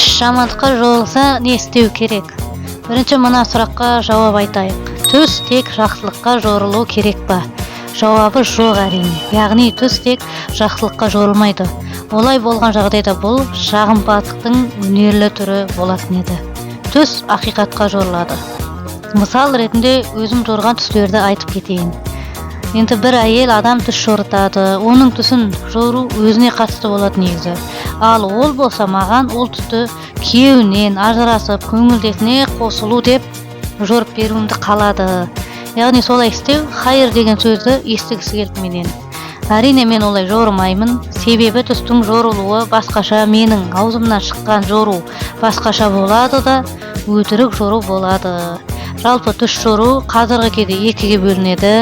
Түс жамандыққа жорылса не істеу керек? Бірінші мына сұраққа жауап айтайық. Түс тек жақсылыққа жорылу керек па? Жауабы жоқ әрине. Яғни түс тек жақсылыққа жорылмайды. Олай болған жағдайда бұл жағымпаздықтың өнерлі түрі болатын еді. Түс ақиқатқа жорылады. Мысал ретінде өзім жорған түстерді айтып кетейін. Енді бір әйел адам түс жорытады, оның түсін жору өзіне қатысты болады негізі. Ал ол болса маған ол түсті күйеуінен ажырасып, көңілдесіне қосылу деп жорып беруімді қалады. Яғни солай істеу хайыр деген сөзді естігісі келді менен. Әрине мен олай жорымаймын, себебі түстің жорылуы басқаша, менің аузымнан шыққан жору басқаша болады да, өтірік жору болады. Жалпы түс жору қазіргі кезде екіге бөлінеді.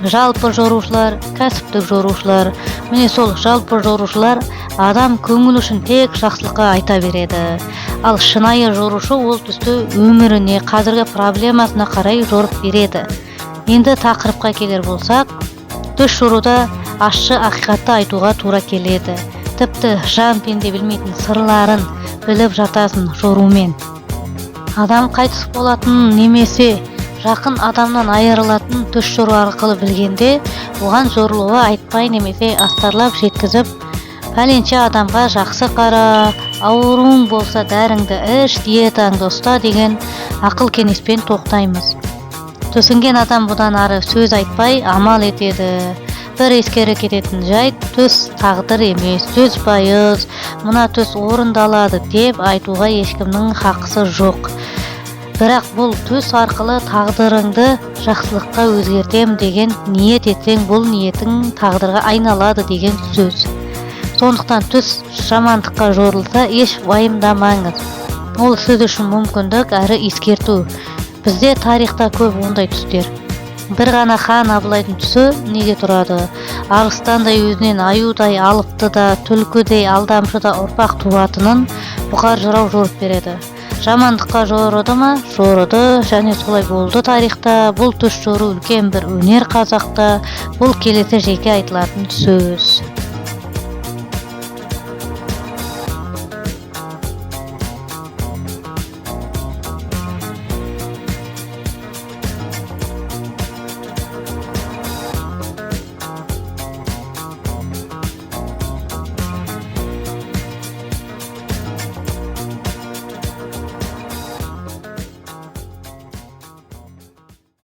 Жалпы жорушылар, кәсіптік жорушылар. Міне сол жалпы жорушылар адам көңіл үшін тек жақсылыққа айта береді. Ал шынайы жорушы ол түсті өміріне, қазіргі проблемасына қарай жорып береді. Енді тақырыпқа келер болсақ, түс жоруда ащы ақиқатты айтуға тура келеді. Тіпті жан пенде білмейтін сырларын біліп жатасың жорумен. Адам қайтыс болатын немесе жақын адамнан айырылатын түс жору арқылы білгенде, оған жорылуы айтпай немесе астарлап жеткізіп, пәленше адамға жақсы қара, ауруың болса дәріңді іш, диетаңды ұста деген ақыл кеңеспен тоқтаймыз. Түсінген адам бұдан ары сөз айтпай амал етеді. Бір ескере кететін жайт, түс тағдыр емес, түс пайыз, мына түс орындалады деп айтуға ешкімнің хақысы жоқ. Бірақ бұл түс арқылы тағдырыңды жақсылыққа өзгертем деген ниет етсең, бұл ниетің тағдырға айналады деген сөз. Сондықтан түс жамандыққа жорылса еш уайымдамаңыз. Ол сіз үшін мүмкіндік әрі ескерту. Бізде тарихта көп ондай түстер. Бір ғана хан Абылайдың түсі неге тұрады? Арыстандай өзінен аюдай алыпты да, түлкідей алдамшы да ұрпақ туатынын бұқар жырау жорып береді. Жамандыққа жорыды ма? Жорыды, және солай болды тарихта. Бұл түс жору үлкен бір өнер қазақта. Бұл келесі жеке айтылатын сөз.